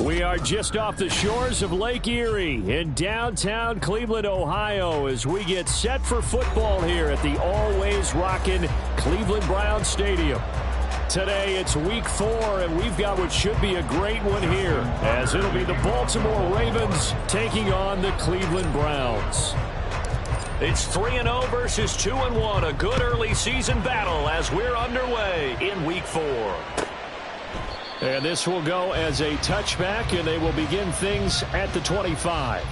We are just off the shores of Lake Erie in downtown Cleveland, Ohio, as we get set for football here at the always rockin' Cleveland Browns Stadium. Today it's week 4, and we've got what should be a great one here, as it'll be the Baltimore Ravens taking on the Cleveland Browns. It's 3-0 versus 2-1, a good early season battle as we're underway in week 4. And this will go as a touchback, and they will begin things at the 25.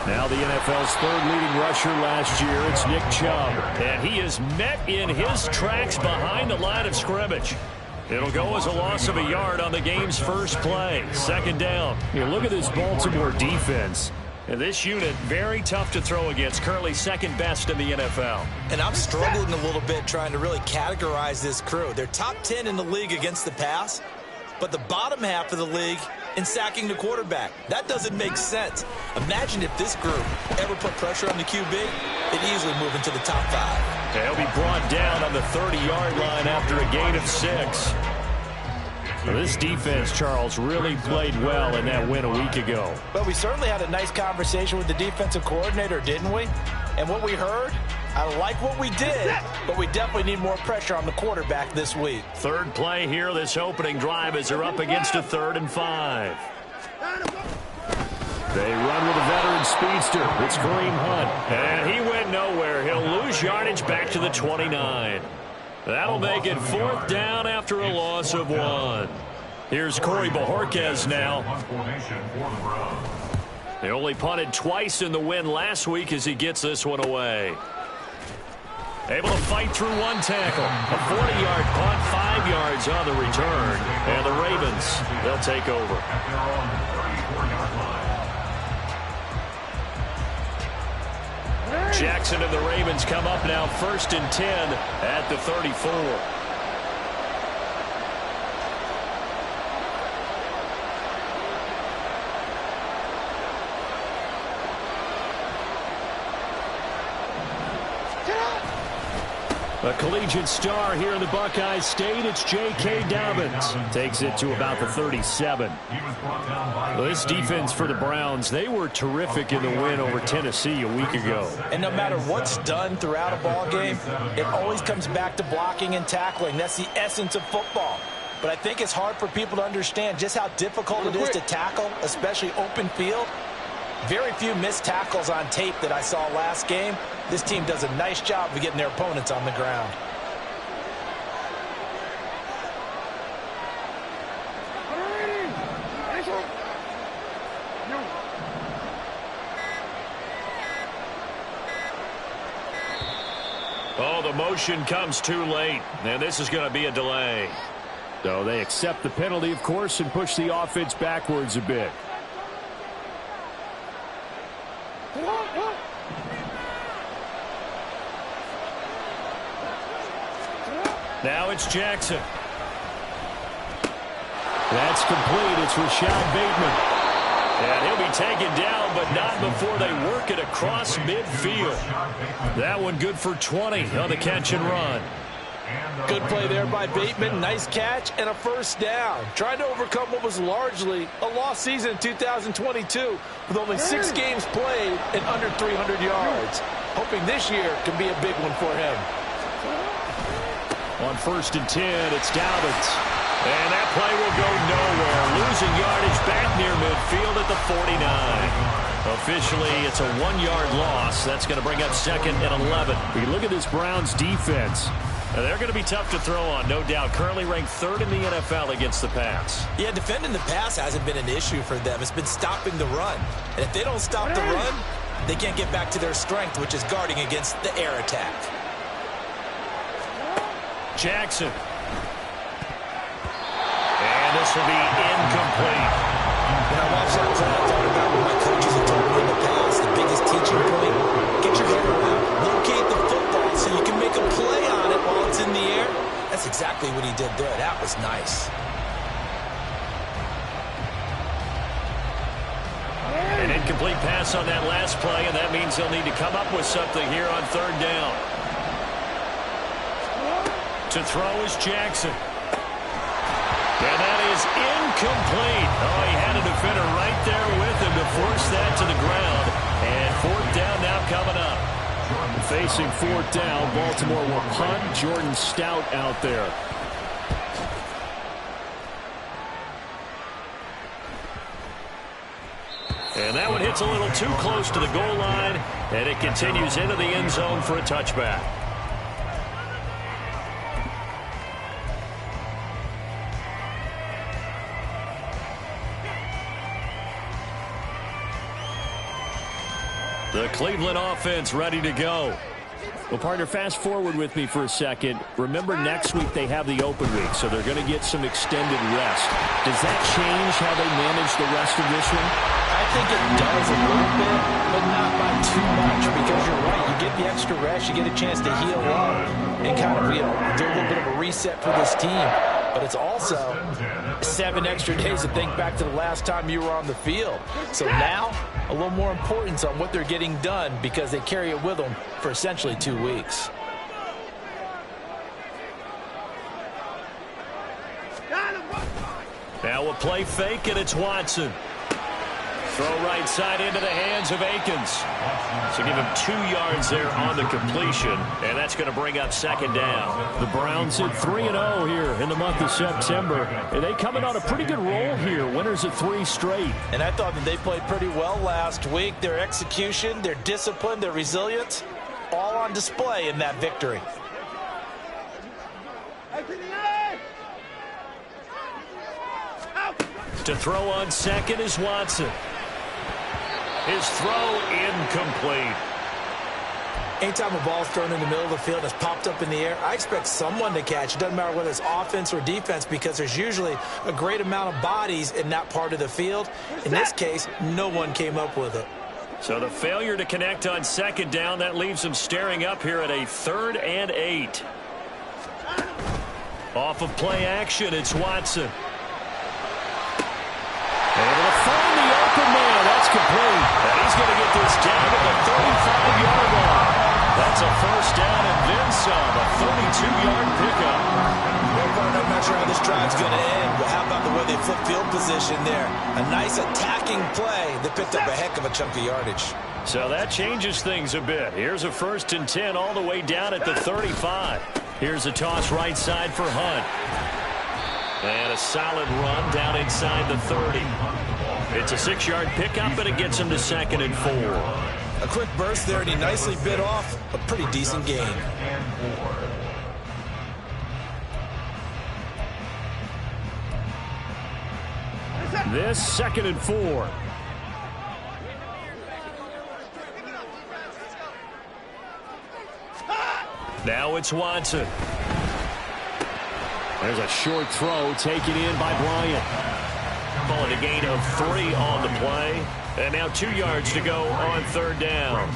Now the NFL's third leading rusher last year, it's Nick Chubb. And he is met in his tracks behind the line of scrimmage. It'll go as a loss of a yard on the game's first play. Second down. You look at this Baltimore defense. And this unit, very tough to throw against, currently second best in the NFL. And I'm struggling a little bit trying to really categorize this crew. They're top 10 in the league against the pass, but the bottom half of the league in sacking the quarterback. That doesn't make sense. Imagine if this group ever put pressure on the QB, they'd easily move into the top 5. He'll be brought down on the 30-yard line after a gain of 6. Well, this defense, Charles, really played well in that win a week ago. But we certainly had a nice conversation with the defensive coordinator, didn't we? And what we heard, I like what we did, but we definitely need more pressure on the quarterback this week. Third play here, this opening drive, as they're up against a 3rd and 5. They run with a veteran speedster. It's Kareem Hunt. And he went nowhere. He'll lose yardage back to the 29. That'll make it 4th down after a loss of 1. Here's Corey Bojorquez now. They only punted twice in the win last week as he gets this one away. Able to fight through one tackle. A 40-yard punt, 5 yards on the return. And the Ravens, they'll take over. Jackson and the Ravens come up now 1st and 10 at the 34. A collegiate star here in the Buckeye State, it's J.K. Dobbins. Takes it to about the 37. Well, this defense for the Browns, they were terrific in the win over Tennessee a week ago. And no matter what's done throughout a ball game, it always comes back to blocking and tackling. That's the essence of football. But I think it's hard for people to understand just how difficult it is to tackle, especially open field. Very few missed tackles on tape that I saw last game. This team does a nice job of getting their opponents on the ground. Oh, the motion comes too late, and this is going to be a delay. So they accept the penalty, of course, and push the offense backwards a bit. Now it's Jackson. That's complete. It's Rashad Bateman. And he'll be taken down, but not before they work it across midfield. That one good for 20 on the catch and run. Good play there by Bateman. Nice catch and a 1st down. Trying to overcome what was largely a lost season in 2022 with only 6 games played and under 300 yards. Hoping this year can be a big one for him. On 1st and 10, it's Dobbins. And that play will go nowhere. Losing yardage back near midfield at the 49. Officially, it's a 1-yard loss. That's going to bring up 2nd and 11. You look at this Browns defense. And they're going to be tough to throw on, no doubt. Currently ranked 3rd in the NFL against the pass. Yeah, defending the pass hasn't been an issue for them. It's been stopping the run. And if they don't stop the run, they can't get back to their strength, which is guarding against the air attack. Jackson. And this will be incomplete. When I watched that play, I thought about what my coaches have told me in the past. The biggest teaching point, get your head around. Locate the football so you can make a play on it while it's in the air. That's exactly what he did there. That was nice. incomplete pass on that last play, and that means they'll need to come up with something here on third down. To throw is Jackson. And that is incomplete. Oh, he had a defender right there with him to force that to the ground. And fourth down now coming up. Facing fourth down, Baltimore will punt. Jordan Stout out there. And that one hits a little too close to the goal line, and it continues into the end zone for a touchback. The Cleveland offense ready to go. Well, partner, fast forward with me for a second. Remember, next week they have the open week, so they're going to get some extended rest. Does that change how they manage the rest of this one? I think it does a little bit, but not by too much, because you're right. You get the extra rest, you get a chance to heal up and kind of, do a little bit of a reset for this team. But it's also 7 extra days to think back to the last time you were on the field. So now, a little more importance on what they're getting done because they carry it with them for essentially 2 weeks. Now a play fake, and it's Watson. Throw right side into the hands of Akins. So give him 2 yards there on the completion, and that's going to bring up second down. The Browns at 3-0 here in the month of September. And they coming on a pretty good roll here. Winners of 3 straight. And I thought that they played pretty well last week. Their execution, their discipline, their resilience, all on display in that victory. To throw on second is Watson. His throw incomplete. Anytime a ball's thrown in the middle of the field and it's popped up in the air, I expect someone to catch. It doesn't matter whether it's offense or defense because there's usually a great amount of bodies in that part of the field. In this case, no one came up with it. So the failure to connect on second down, that leaves them staring up here at a 3rd and 8. Off of play action, it's Watson. Able to find the open man. That's complete. And he's going to get this down to the 35-yard line. That's a first down and then some. A 32-yard pickup. I'm not sure how this drive's going to end, but how about the way they flip field position there? A nice attacking play that picked up a heck of a chunk of yardage. So that changes things a bit. Here's a 1st and 10 all the way down at the 35. Here's a toss right side for Hunt. And a solid run down inside the 30. It's a 6-yard pickup, but it gets him to 2nd and 4. A quick burst there, and he nicely bit off a pretty decent gain. This 2nd and 4. Now it's Watson. There's a short throw taken in by Bryant. Call it a gain of 3 on the play. And now 2 yards to go on 3rd down.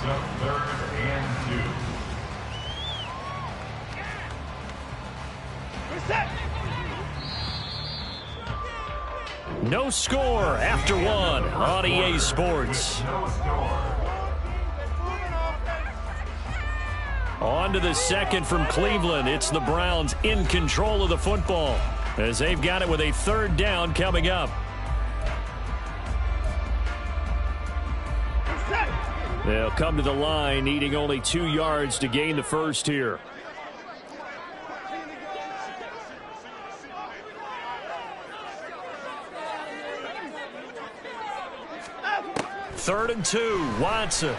No score after 1 on EA Sports. On to the 2nd from Cleveland. It's the Browns in control of the football as they've got it with a 3rd down coming up. They'll come to the line needing only 2 yards to gain the first here. Third and 2, Watson.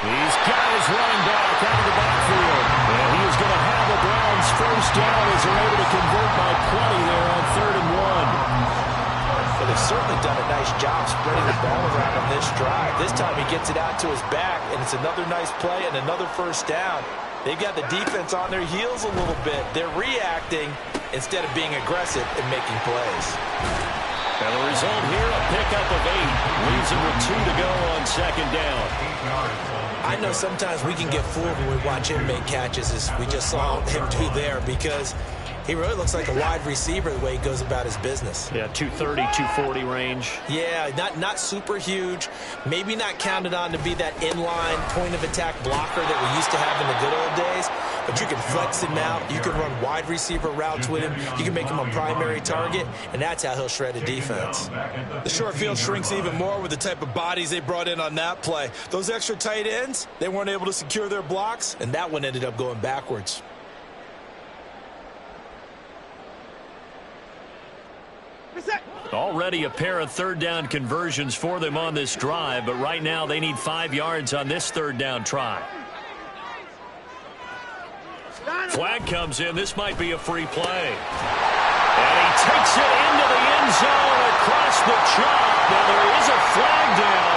He's got his running back out of the backfield. And he is going to have the Browns first down as they're able to convert by plenty there on 3rd and 1. Well, they've certainly done a nice job spreading the ball around on this drive. This time he gets it out to his back, and it's another nice play and another first down. They've got the defense on their heels a little bit. They're reacting instead of being aggressive and making plays. And the result here, a pickup of 8. Leaves him with 2 to go on 2nd down. I know sometimes we can get fooled when we watch him make catches, as we just saw him do there, because He really looks like a wide receiver the way he goes about his business. Yeah, 230, 240 range. Yeah, not super huge. Maybe not counted on to be that inline point-of-attack blocker that we used to have in the good old days. But you can flex him out. You can run wide receiver routes with him. You can make him a primary target, and that's how he'll shred a defense. The short field shrinks even more with the type of bodies they brought in on that play. Those extra tight ends, they weren't able to secure their blocks, and that one ended up going backwards. Already a pair of third down conversions for them on this drive, but right now they need 5 yards on this third down try. Flag comes in. This might be a free play. And he takes it into the end zone across the chalk. Now there is a flag down,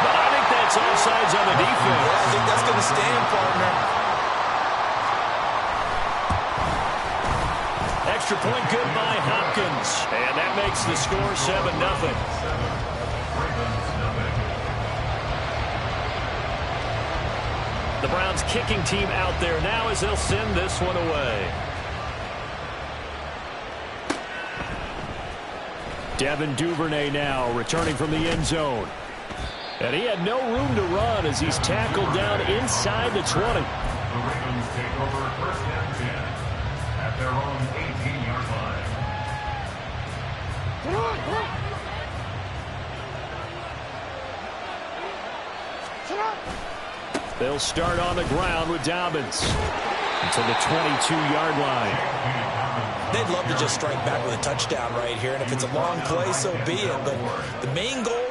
but I think that's offsides on the defense. Yeah, I think that's going to stand, partner. Extra point good by Hopkins. And that makes the score 7-0. The Browns kicking team out there now as they'll send this one away. Devin Duvernay now returning from the end zone. And he had no room to run as he's tackled down inside the 20. The Ravens take over first and 10 at their own 18-yard line. They'll start on the ground with Dobbins until the 22-yard line. They'd love to just strike back with a touchdown right here, and if it's a long play, so be it. But the main goal,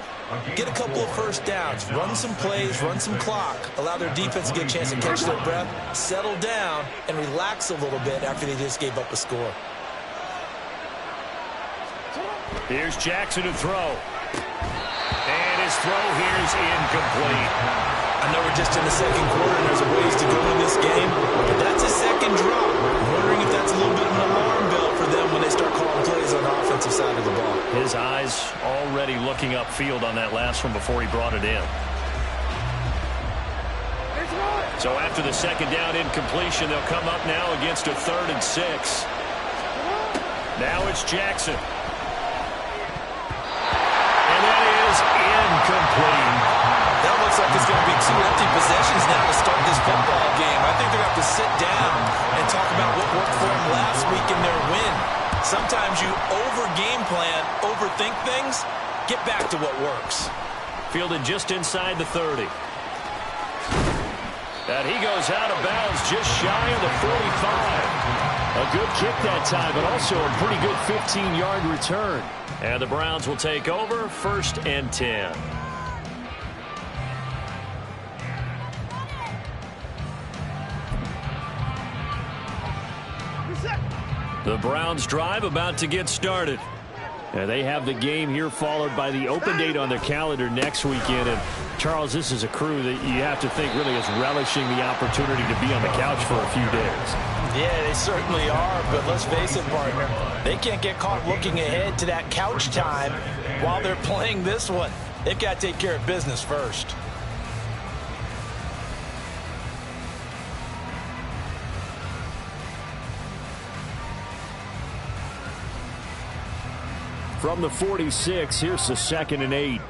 get a couple of first downs, run some plays, run some clock, allow their defense to get a chance to catch their breath, settle down, and relax a little bit after they just gave up a score. Here's Jackson to throw. And his throw here is incomplete. I know we're just in the second quarter and there's a ways to go in this game, but that's a second drop. I'm wondering if that's a little bit of an alarm bell for them when they start calling plays on the offensive side of the ball. His eyes already looking upfield on that last one before he brought it in. So after the second down incompletion, they'll come up now against a 3rd and 6. Now it's Jackson. And that is incomplete. That looks like it's going to be 2 empty possessions now to start this football game. I think they're going to have to sit down and talk about what worked for them last week in their win. Sometimes you over-game plan, overthink things, get back to what works. Fielded just inside the 30. And he goes out of bounds just shy of the 45. A good kick that time, but also a pretty good 15-yard return. And the Browns will take over 1st and 10. The Browns drive about to get started. And they have the game here followed by the open date on their calendar next weekend. And Charles, this is a crew that you have to think really is relishing the opportunity to be on the couch for a few days. Yeah, they certainly are, but let's face it, partner. They can't get caught looking ahead to that couch time while they're playing this one. They've got to take care of business first. From the 46, here's the 2nd and 8.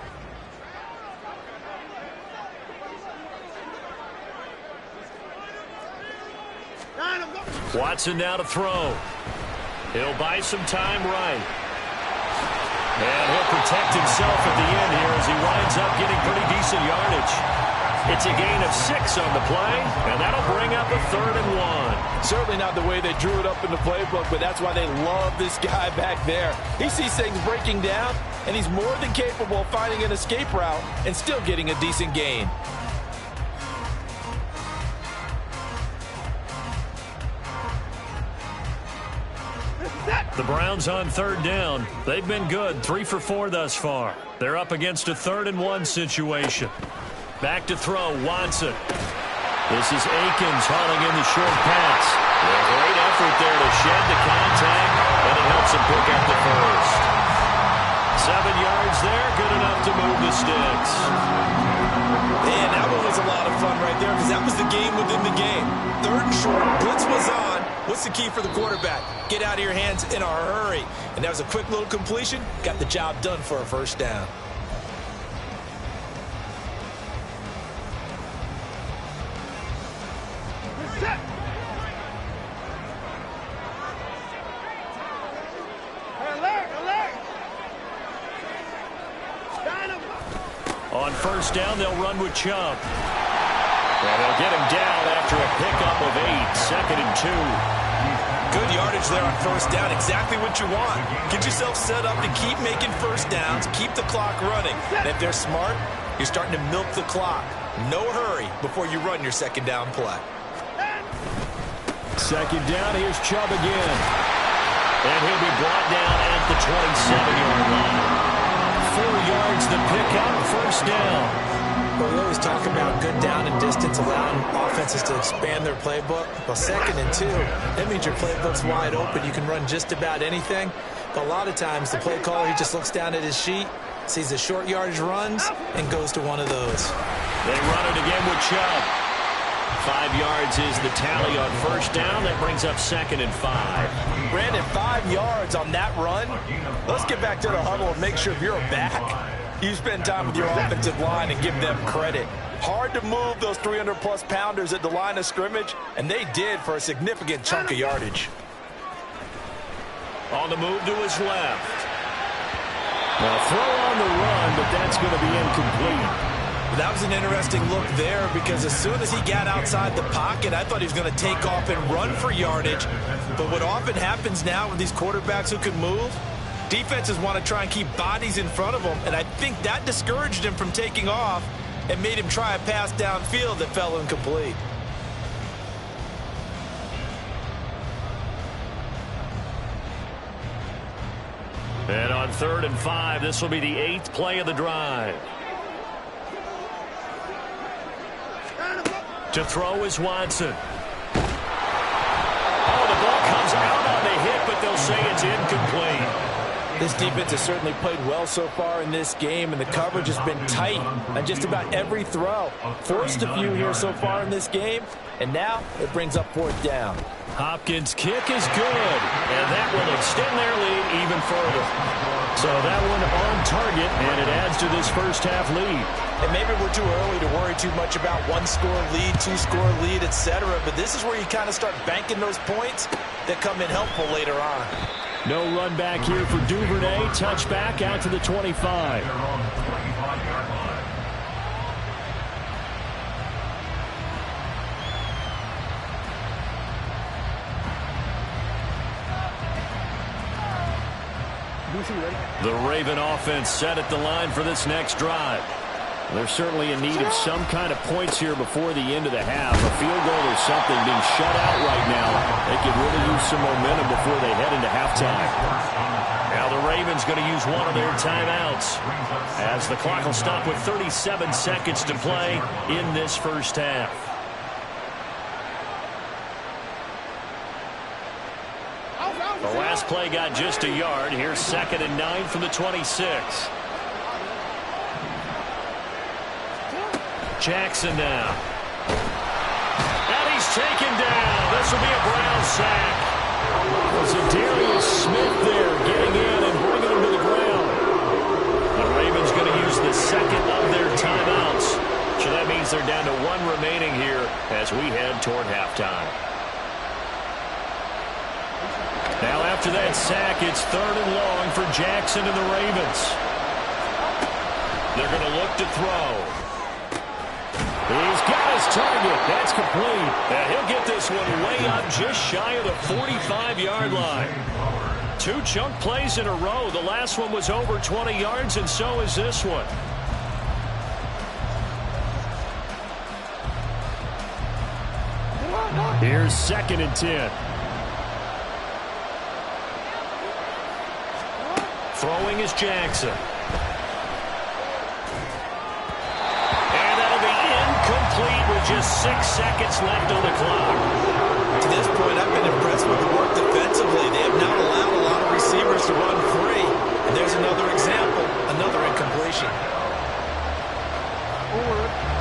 Watson now to throw. He'll buy some time right. And he'll protect himself at the end here as he winds up getting pretty decent yardage. It's a gain of 6 on the play, and that'll bring up a 3rd and 1. Certainly not the way they drew it up in the playbook, but that's why they love this guy back there. He sees things breaking down, and he's more than capable of finding an escape route and still getting a decent gain. The Browns on 3rd down. They've been good, 3 for 4 thus far. They're up against a 3rd and 1 situation. Back to throw, Watson. This is Akins hauling in the short pass. A great effort there to shed the contact, and it helps him pick up the first. 7 yards there, good enough to move the sticks. Man, that one was a lot of fun right there because that was the game within the game. 3rd and short, blitz was on, What's the key for the quarterback? Get out of your hands in a hurry. And that was a quick little completion. Got the job done for a first down. On first down, they'll run with Chubb. And they'll get him down after a pickup of 8, 2nd and 2. Good yardage there on first down. Exactly what you want. Get yourself set up to keep making first downs, keep the clock running. And if they're smart, you're starting to milk the clock. No hurry before you run your second down play. Second down, here's Chubb again. And he'll be brought down at the 27-yard line. 4 yards the pickup, first down. Well, we always talk about good down and distance, allowing offenses to expand their playbook. Well, 2nd and 2, that means your playbook's wide open. You can run just about anything. But a lot of times, the play caller, he just looks down at his sheet, sees the short yardage runs, and goes to one of those. They run it again with Chubb. 5 yards is the tally on first down. That brings up 2nd and 5. Brandon, 5 yards on that run. Let's get back to the huddle and make sure if you're a back, you spend time with your offensive line and give them credit. Hard to move those 300-plus pounders at the line of scrimmage, and they did for a significant chunk of yardage. On the move to his left. Now throw on the run, but that's going to be incomplete. That was an interesting look there because as soon as he got outside the pocket, I thought he was going to take off and run for yardage. But what often happens now with these quarterbacks who can move, defenses want to try and keep bodies in front of them, and I think that discouraged him from taking off and made him try a pass downfield that fell incomplete. And on 3rd and 5, this will be the 8th play of the drive. To throw is Watson. Oh, the ball comes out on the hit, but they'll say it's incomplete. This defense has certainly played well so far in this game, and the coverage has been tight on just about every throw. Forced a few here so far in this game, and now it brings up 4th down. Hopkins' kick is good, and that will extend their lead even further. So that one on target, and it adds to this first half lead. And maybe we're too early to worry too much about 1-score lead, 2-score lead, etc. But this is where you kind of start banking those points that come in helpful later on. No run back here for Duvernay. Touchback out to the 25. The Raven offense set at the line for this next drive. They're certainly in need of some kind of points here before the end of the half. A field goal or something being shut out right now. They could really use some momentum before they head into halftime. Now the Ravens going to use one of their timeouts as the clock will stop with 37 seconds to play in this first half. The last play got just a yard. Here's 2nd and 9 from the 26. Jackson now. And he's taken down. This will be a Brown sack. Zadarius Smith there getting in and bringing him to the ground. The Ravens going to use the 2nd of their timeouts. So that means they're down to 1 remaining here as we head toward halftime. Now after that sack, it's 3rd and long for Jackson and the Ravens. They're going to look to throw. He's got his target. That's complete. And he'll get this one way up just shy of the 45-yard line. 2 chunk plays in a row. The last one was over 20 yards, and so is this one. Here's 2nd and 10. Throwing is Jackson. And that'll be incomplete with just 6 seconds left on the clock. To this point, I've been impressed with the work defensively. They have not allowed a lot of receivers to run free. And there's another example, another incompletion.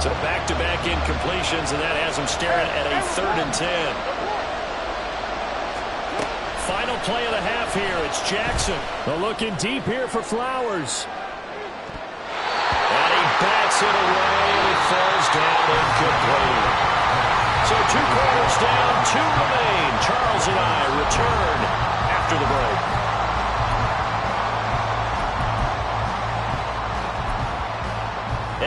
So back-to-back incompletions, and that has them staring at a 3rd and 10. final play of the half here. It's Jackson. Looking deep here for Flowers. And he bats it away, and it falls down incomplete. So 2 quarters down, 2 remain. Charles and I return after the break.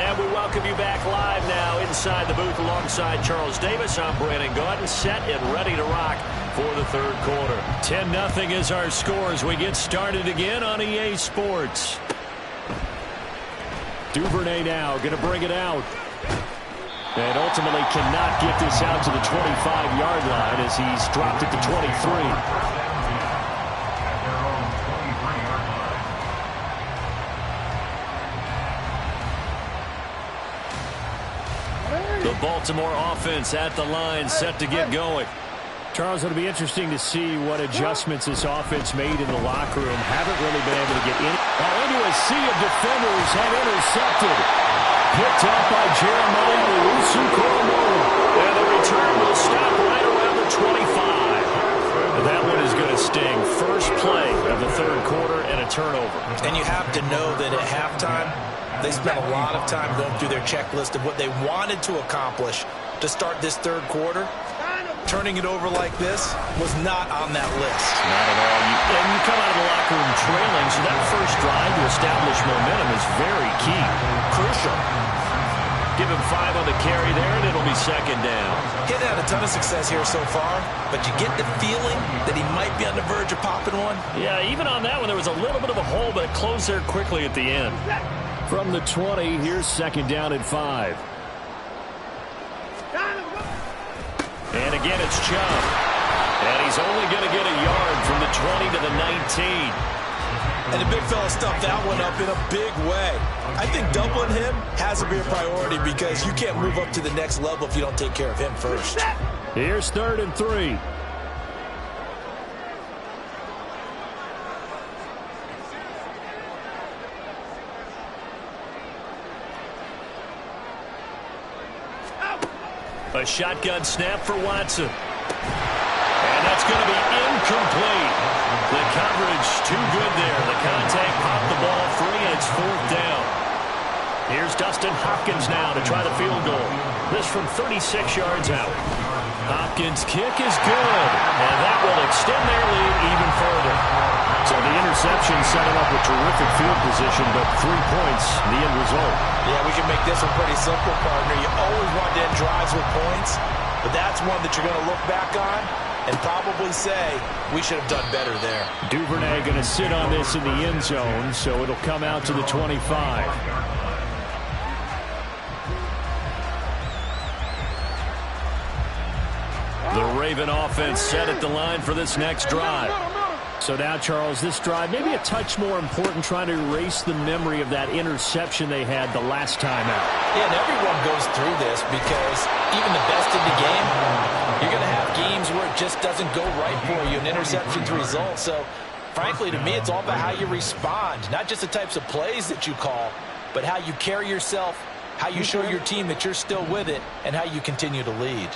And we welcome you back live now inside the booth alongside Charles Davis. I'm Brandon Gaudin, set and ready to rock for the third quarter. 10-0 is our score as we get started again on EA Sports. Duvernay now going to bring it out. And ultimately cannot get this out to the 25-yard line as he's dropped it to 23. The Baltimore offense at the line, set to get going. Charles, it'll be interesting to see what adjustments this offense made in the locker room. Haven't really been able to get in. Into a sea of defenders and intercepted. Picked up by Jeremiah Owusu-Koramoah. And the return will stop right around the 25. That one is going to sting. First play of the third quarter and a turnover. And you have to know that at halftime, they spent a lot of time going through their checklist of what they wanted to accomplish to start this third quarter. Turning it over like this was not on that list. Not at all. And you come out of the locker room trailing, so that first drive to establish momentum is very key. Crucial. Give him 5 on the carry there, and it'll be second down. He had a ton of success here so far, but you get the feeling that he might be on the verge of popping one. Yeah, even on that one, there was a little bit of a hole, but it closed there quickly at the end. From the 20, here's second down and 5. And again, it's Chubb. And he's only going to get a yard from the 20 to the 19. And the big fella stuffed that one up in a big way. I think doubling him has to be a priority because you can't move up to the next level if you don't take care of him first. Here's 3rd and 3. A shotgun snap for Watson. And that's going to be incomplete. The coverage too good there. The contact popped the ball free, and it's 4th down. Here's Dustin Hopkins now to try the field goal. This from 36 yards out. Hopkins' kick is good, and that will extend their lead even further. So the interception set him up with terrific field position, but 3 points, the end result. Yeah, we can make this one pretty simple, partner. You always want to end drives with points, but that's one that you're going to look back on and probably say, we should have done better there. Duvernay going to sit on this in the end zone, so it'll come out to the 25. The Raven offense set at the line for this next drive. So now, Charles, this drive maybe a touch more important, trying to erase the memory of that interception they had the last time out. Yeah, and everyone goes through this because even the best in the game, you're going to have games where it just doesn't go right for you, and interceptions result. So, frankly, to me, it's all about how you respond, not just the types of plays that you call, but how you carry yourself, how you show your team that you're still with it, and how you continue to lead.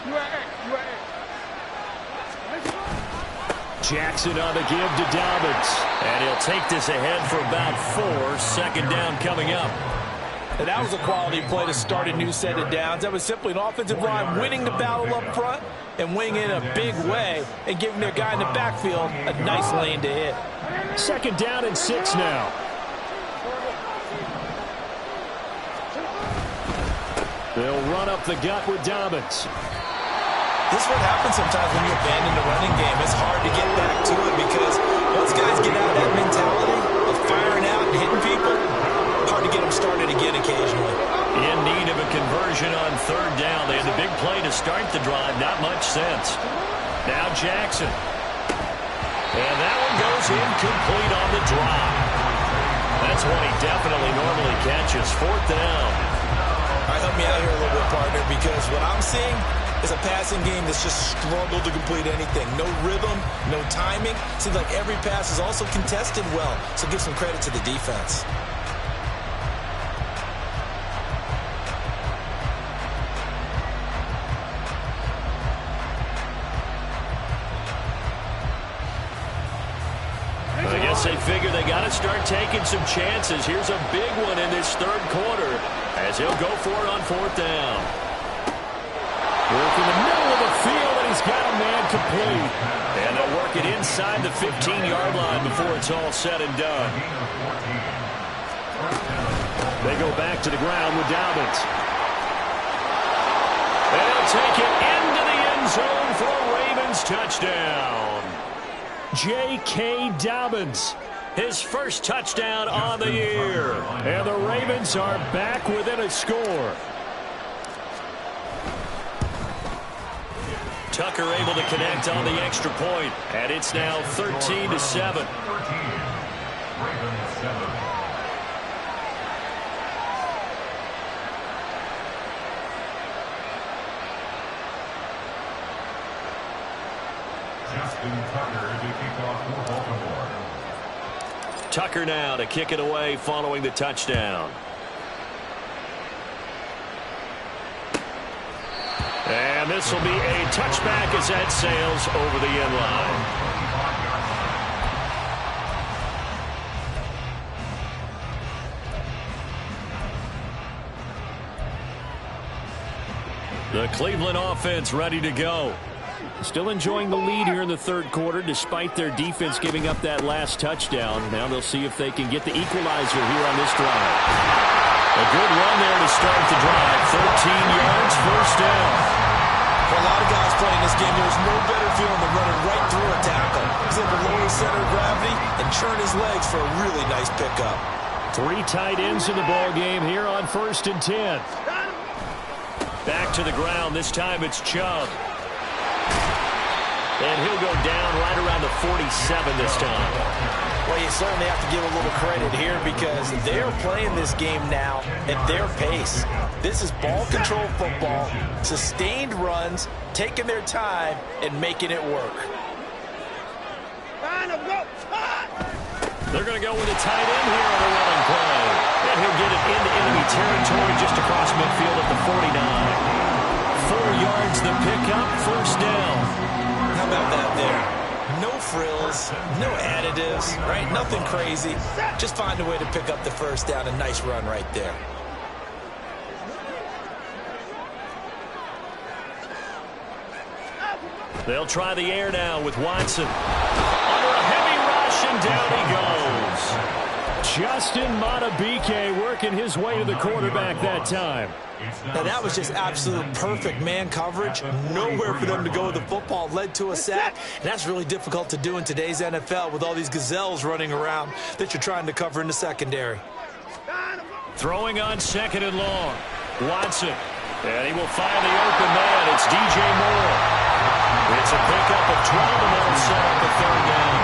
Jackson on the give to Dobbins. And he'll take this ahead for about 4. Second down coming up. And that was a quality play to start a new set of downs. That was simply an offensive line winning the battle up front and winning in a big way and giving their guy in the backfield a nice lane to hit. Second down and 6 now. They'll run up the gut with Dobbins. This is what happens sometimes when you abandon the running game. It's hard to get back to it because once guys get out of that mentality of firing out and hitting people, hard to get them started again occasionally. In need of a conversion on 3rd down. They had the big play to start the drive. Not much sense. Now Jackson. And that one goes incomplete on the drop. That's one he definitely normally catches. 4th down. All right, help me out here a little bit, partner, because what I'm seeing is a passing game that's just struggled to complete anything. No rhythm, no timing. Seems like every pass is also contested well, so give some credit to the defense. guess they figure they got to start taking some chances. Here's a big one in this third quarter as he'll go for it on fourth down. Work in the middle of the field, and he's got a man complete. And they'll work it inside the 15-yard line before it's all said and done. They go back to the ground with Dobbins. They'll take it into the end zone for a Ravens touchdown. J.K. Dobbins, his first touchdown on the year. And the Ravens are back within a score. Tucker able to connect on the extra point, and it's now 13-7. Tucker now to kick it away following the touchdown. And this will be a touchback as that sails over the end line. The Cleveland offense ready to go. Still enjoying the lead here in the third quarter despite their defense giving up that last touchdown. Now they'll see if they can get the equalizer here on this drive. A good run there to start the drive. 13 yards, first down. For a lot of guys playing this game, there's no better feeling than running right through a tackle. He's able to lower his center of gravity and churn his legs for a really nice pickup. 3 tight ends in the ball game here on 1st and 10. Back to the ground. This time it's Chubb. And he'll go down right around the 47 this time. Well, you certainly have to give a little credit here because they're playing this game now at their pace. This is ball control football, sustained runs, taking their time, and making it work. They're going to go with a tight end here on the running play. And he'll get it into enemy territory just across midfield at the 49. 4 yards the pickup, first down. How about that there? No frills, no additives, right? Nothing crazy. Just find a way to pick up the first down. A nice run right there. They'll try the air now with Watson. Under a heavy rush, and down he goes. Justin Madubuike working his way to the quarterback that time. Now that was just absolute perfect man coverage. Nowhere for them to go with the football. Led to a sack. And that's really difficult to do in today's NFL with all these gazelles running around that you're trying to cover in the secondary. Throwing on 2nd and long. Watson. And he will find the open man. It's DJ Moore. It's a pickup of 12 and that'll set up a third down.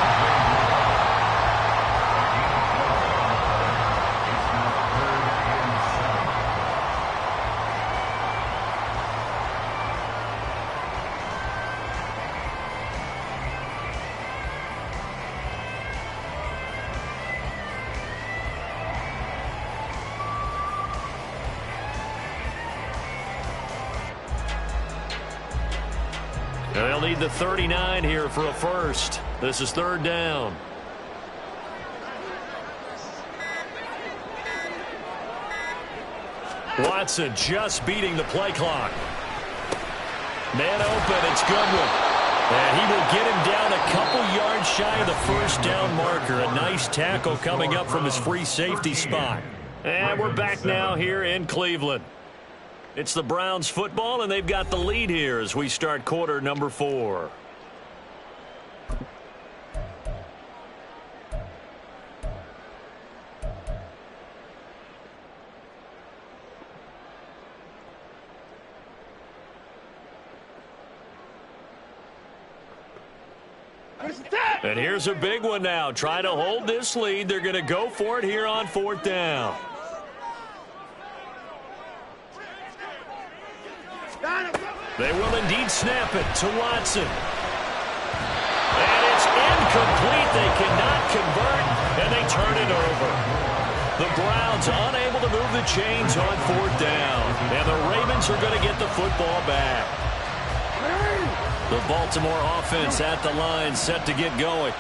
They'll need the 39 here for a first. This is third down. Watson just beating the play clock. Man open, it's Goodwin. And he will get him down a couple yards shy of the first down marker. A nice tackle coming up from his free safety spot. And we're back now here in Cleveland. It's the Browns football, and they've got the lead here as we start quarter number 4. And here's a big one now. Trying to hold this lead. They're going to go for it here on 4th down. They will indeed snap it to Watson. And it's incomplete. They cannot convert, and they turn it over. The Browns unable to move the chains on 4th down. And the Ravens are going to get the football back. The Baltimore offense at the line, set to get going.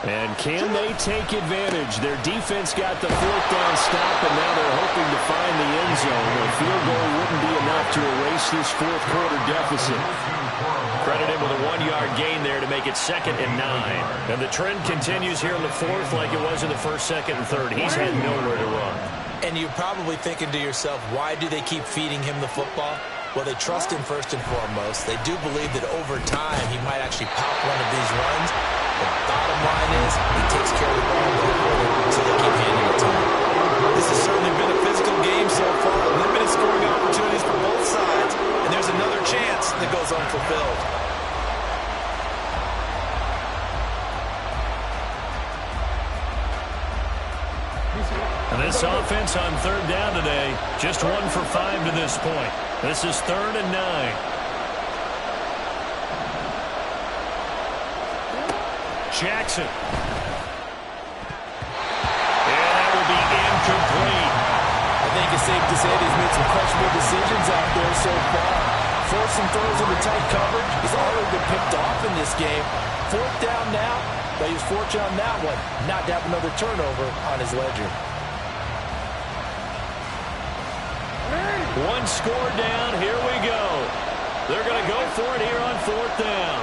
And can they take advantage? Their defense got the fourth down stop, and now they're hoping to find the end zone. A field goal wouldn't be enough to erase this fourth quarter deficit. Credit him with a 1-yard gain there to make it 2nd and 9. And the trend continues here in the fourth like it was in the first, second, and third. He's had nowhere to run. And you're probably thinking to yourself, why do they keep feeding him the football? Well, they trust him first and foremost. They do believe that over time he might actually pop one of these runs. The bottom line is he takes care of the ball going forward, so they keep handing it to him. This has certainly been a physical game so far. Limited scoring opportunities for both sides. And there's another chance that goes unfulfilled. And this offense on 3rd down today, just 1 for 5 to this point. This is 3rd and 9. Jackson. And that will be incomplete. I think it's safe to say that he's made some questionable decisions out there so far. Forcing throws into tight coverage. He's already been picked off in this game. 4th down now, but he was fortunate on that one not to have another turnover on his ledger. 1 score down. Here we go. They're going to go for it here on 4th down.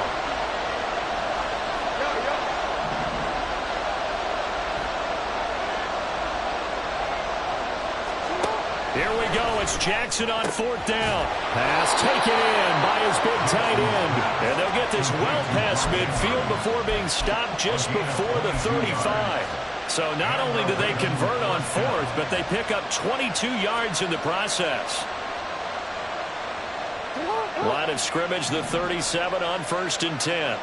Here we go. It's Jackson on 4th down. Pass taken in by his big tight end. And they'll get this well past midfield before being stopped just before the 35. So not only do they convert on 4th, but they pick up 22 yards in the process. Line of scrimmage, the 37 on 1st and 10.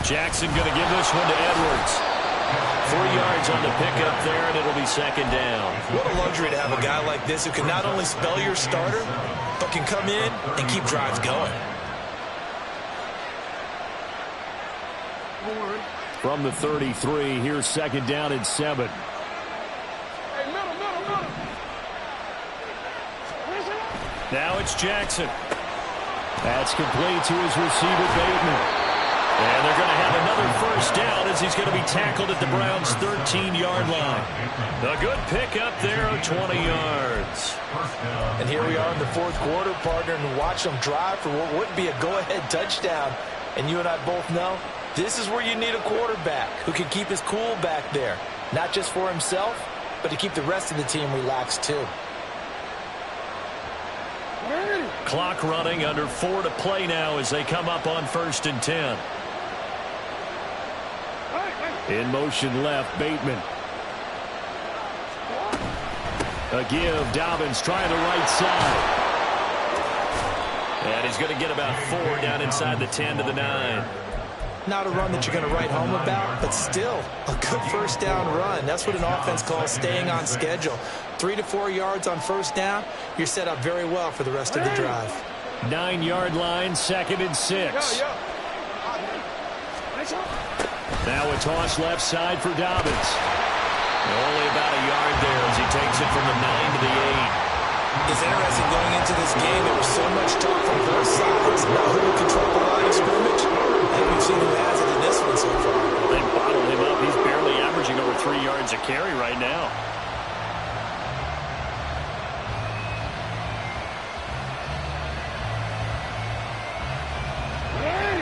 Jackson going to give this one to Edwards. 3 yards on the pickup there, and it'll be 2nd down. What a luxury to have a guy like this who can not only spell your starter, but can come in and keep drives going. From the 33, here's 2nd down and 7. Now it's Jackson. That's complete to his receiver, Bateman. And they're going to have another 1st down as he's going to be tackled at the Browns' 13-yard line. A good pickup there of 20 yards. And here we are in the 4th quarter, partner, and watch them drive for what would be a go-ahead touchdown. And you and I both know this is where you need a quarterback who can keep his cool back there. Not just for himself, but to keep the rest of the team relaxed too. Clock running, under 4 to play now as they come up on 1st and 10. In motion left, Bateman. A give, Dobbins trying the right side. And he's going to get about 4 down inside the 10 to the 9. Not a run that you're going to write home about, but still a good 1st down run. That's what an offense calls staying on schedule. 3 to 4 yards on 1st down, you're set up very well for the rest of the drive. 9-yard line, 2nd and 6. Now a toss left side for Dobbins. Only about a yard there as he takes it from the 9 to the 8. It's interesting going into this game. There was so much talk from both sides about who will control the line of scrimmage. And we've seen who has it in this one so far. They bottled him up. He's barely averaging over 3 yards a carry right now.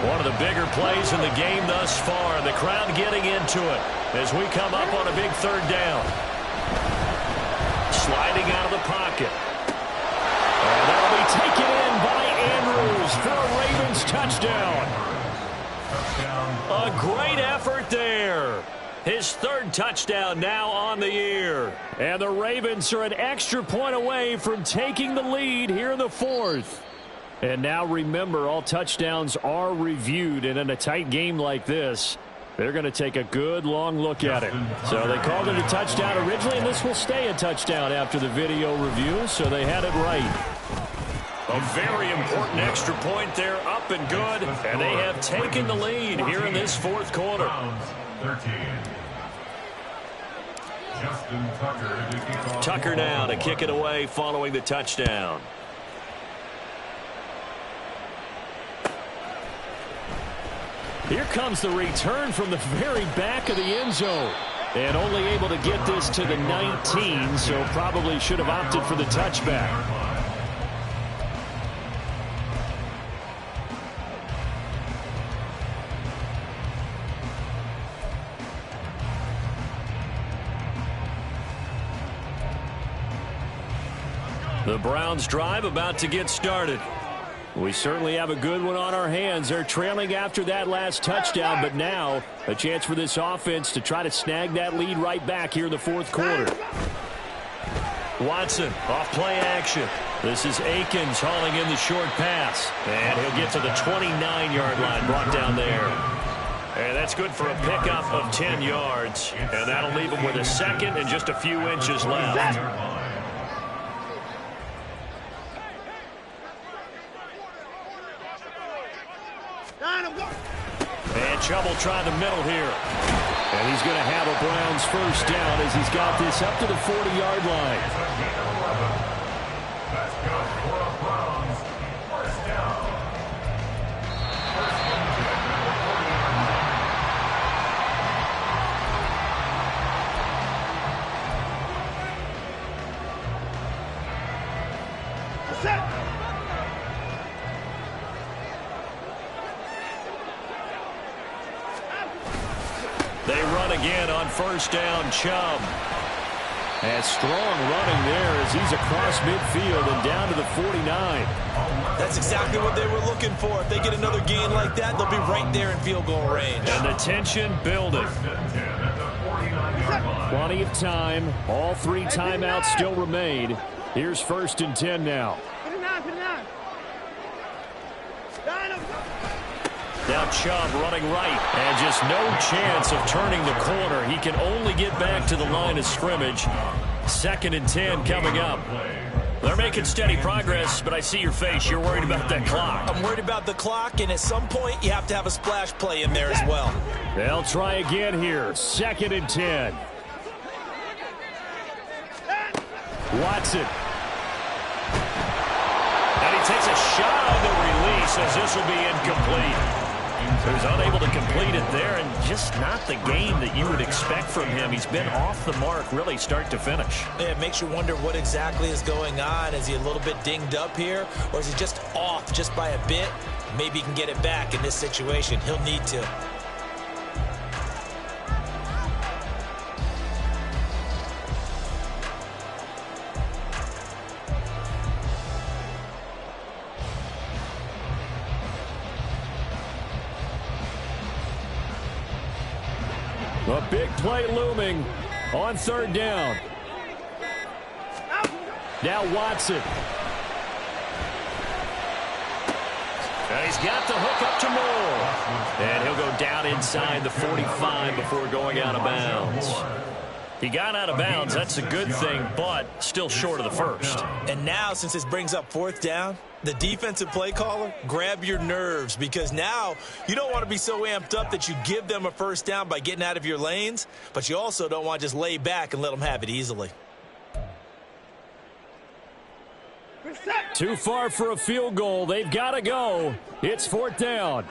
One of the bigger plays in the game thus far. The crowd getting into it as we come up on a big 3rd down. Sliding out of the pocket. And that'll be taken in by Andrews for a Ravens touchdown. A great effort there. His 3rd touchdown now on the year. And the Ravens are an extra point away from taking the lead here in the 4th. And now remember, all touchdowns are reviewed, and in a tight game like this, they're going to take a good long look at it. So they called it a touchdown originally, and this will stay a touchdown after the video review, so they had it right. A very important extra point there, up and good, and they have taken the lead here in this 4th quarter. Tucker now to kick it away following the touchdown. Here comes the return from the very back of the end zone. And only able to get this to the 19, so probably should have opted for the touchback. The Browns drive about to get started. We certainly have a good one on our hands. They're trailing after that last touchdown, but now a chance for this offense to try to snag that lead right back here in the fourth quarter. Watson off play action. This is Akins hauling in the short pass. And he'll get to the 29-yard line, brought down there. And that's good for a pickup of 10 yards. And that'll leave him with a second and just a few inches left. And Chubb will try the middle here. And he's going to have a Browns first down as he's got this up to the 40-yard line. That's good for a Browns first down. They run again on first down. Chubb. And strong running there as he's across midfield and down to the 49. That's exactly what they were looking for. If they get another gain like that, they'll be right there in field goal range. And the tension building. Plenty of time. All three timeouts still remain. Here's 1st and 10 now. Now Chubb running right, and just no chance of turning the corner. He can only get back to the line of scrimmage. 2nd and 10 coming up. They're making steady progress, but I see your face. You're worried about that clock. I'm worried about the clock, and at some point, you have to have a splash play in there as well. They'll try again here. 2nd and 10. Watson. And he takes a shot on the release as this will be incomplete. He was unable to complete it there, and just not the game that you would expect from him. He's been off the mark really start to finish. Yeah, it makes you wonder what exactly is going on. Is he a little bit dinged up here, or is he just off just by a bit? Maybe he can get it back in this situation. He'll need to. A big play looming on 3rd down. Now Watson. And he's got the hook up to Moore. And he'll go down inside the 45 before going out of bounds. He got out of bounds. That's a good thing, but still short of the first. And now, since this brings up 4th down, the defensive play caller, grab your nerves, because now you don't want to be so amped up that you give them a first down by getting out of your lanes, but you also don't want to just lay back and let them have it easily. Too far for a field goal. They've got to go. It's 4th down.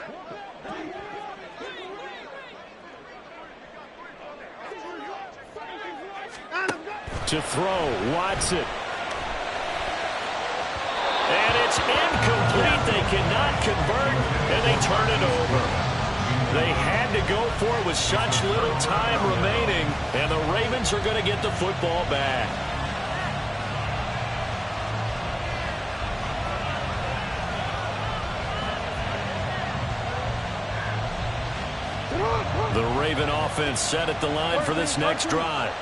To throw, Watson. And it's incomplete. They cannot convert, and they turn it over. They had to go for it with such little time remaining, and the Ravens are going to get the football back. The Raven offense set at the line for this next drive.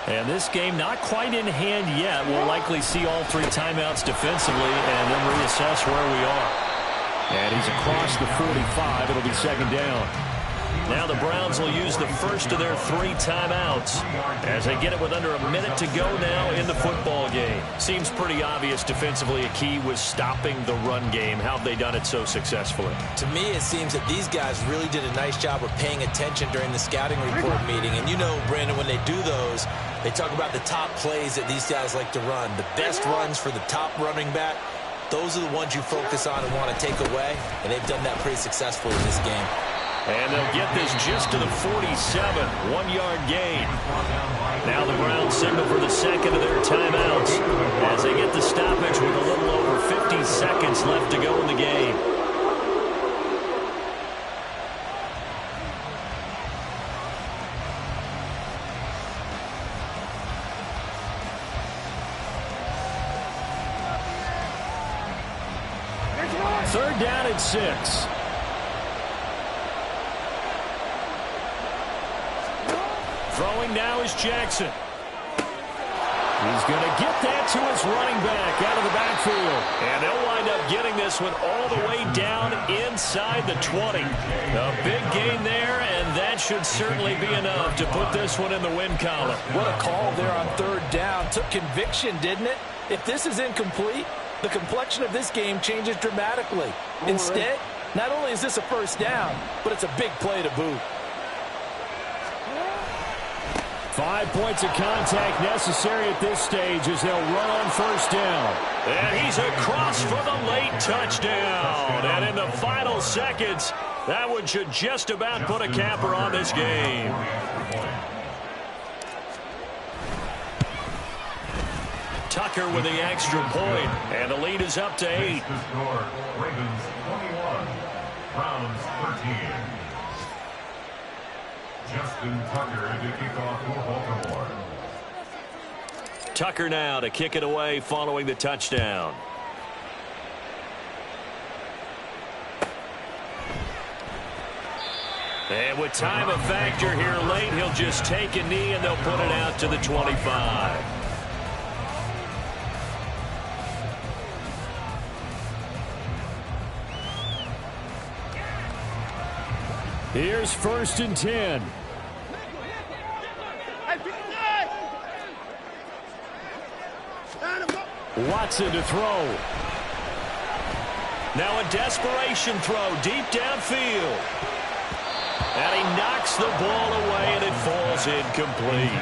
And this game not quite in hand yet. We'll likely see all three timeouts defensively and then reassess where we are. And he's across the 45. It'll be 2nd down. Now the Browns will use the first of their 3 timeouts as they get it with under a minute to go now in the football game. Seems pretty obvious defensively a key was stopping the run game. How have they done it so successfully? To me, it seems that these guys really did a nice job of paying attention during the scouting report meeting. And you know, Brandon, when they do those, they talk about the top plays that these guys like to run. The best runs for the top running back, those are the ones you focus on and want to take away. And they've done that pretty successfully in this game. And they'll get this just to the 47, 1-yard gain. Now the Browns signal for the second of their timeouts as they get the stoppage with a little over 50 seconds left to go in the game. Third down and 6. Throwing now is Jackson. He's going to get that to his running back out of the backfield. And they'll wind up getting this one all the way down inside the 20. A big gain there, and that should certainly be enough to put this one in the win column. What a call there on third down. Took conviction, didn't it? If this is incomplete, the complexion of this game changes dramatically. Instead, not only is this a first down, but it's a big play to boot. 5 points of contact necessary at this stage as they'll run on first down. And he's across for the late touchdown. And in the final seconds, that one should just about put a capper on this game. Tucker with the extra point, and the lead is up to 8. Ravens 21, Browns 13. Justin Tucker to kick off for Baltimore. Tucker now to kick it away following the touchdown. And with time a factor here late, he'll just take a knee and they'll put it out to the 25. Here's first and 10. Watson to throw. Now a desperation throw deep downfield. And he knocks the ball away and it falls incomplete.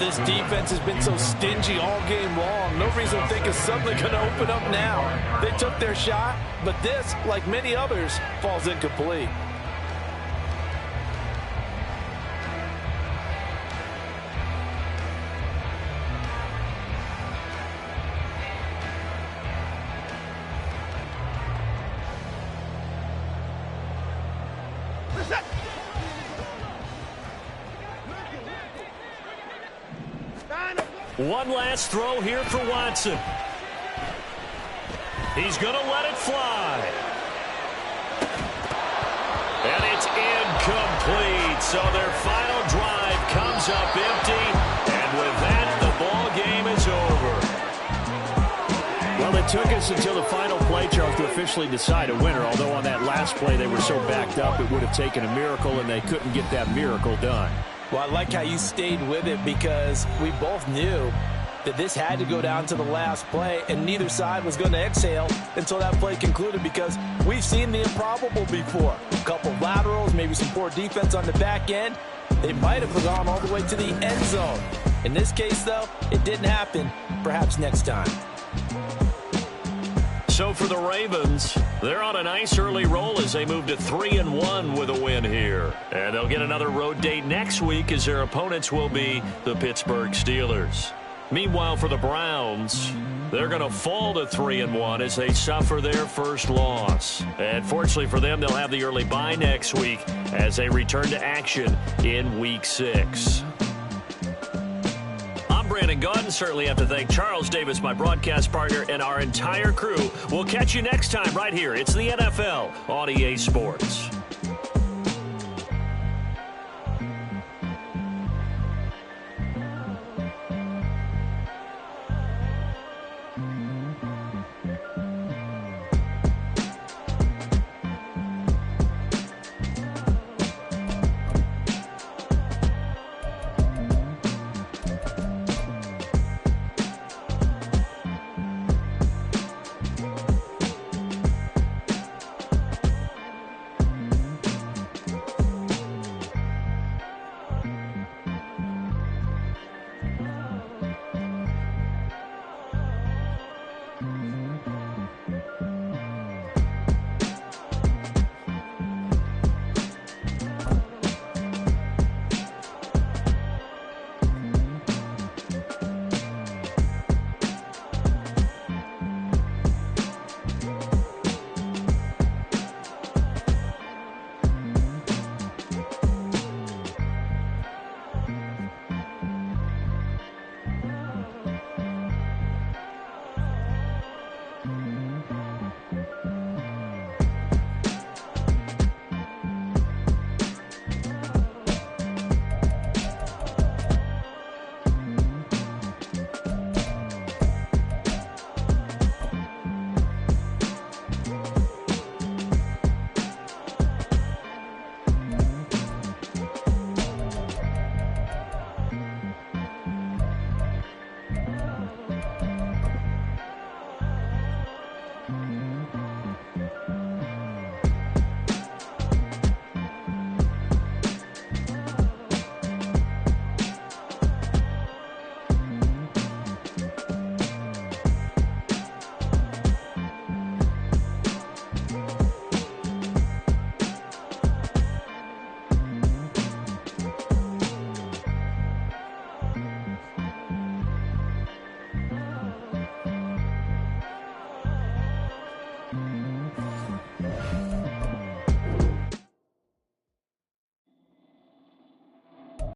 This defense has been so stingy all game long. No reason to think it's suddenly going to open up now. They took their shot, but this, like many others, falls incomplete. One last throw here for Watson. He's going to let it fly. And it's incomplete. So their final drive comes up empty. And with that, the ball game is over. Well, it took us until the final play, Charles, to officially decide a winner. Although on that last play they were so backed up, it would have taken a miracle, and they couldn't get that miracle done. Well, I like how you stayed with it because we both knew that this had to go down to the last play, and neither side was going to exhale until that play concluded because we've seen the improbable before. A couple of laterals, maybe some poor defense on the back end. They might have gone all the way to the end zone. In this case, though, it didn't happen. Perhaps next time. So for the Ravens, they're on a nice early roll as they move to 3-1 with a win here. And they'll get another road date next week as their opponents will be the Pittsburgh Steelers. Meanwhile, for the Browns, they're going to fall to 3-1 as they suffer their first loss. And fortunately for them, they'll have the early bye next week as they return to action in Week 6. Brandon Gaudin. Certainly have to thank Charles Davis, my broadcast partner, and our entire crew. We'll catch you next time right here. It's the NFL on EA Sports.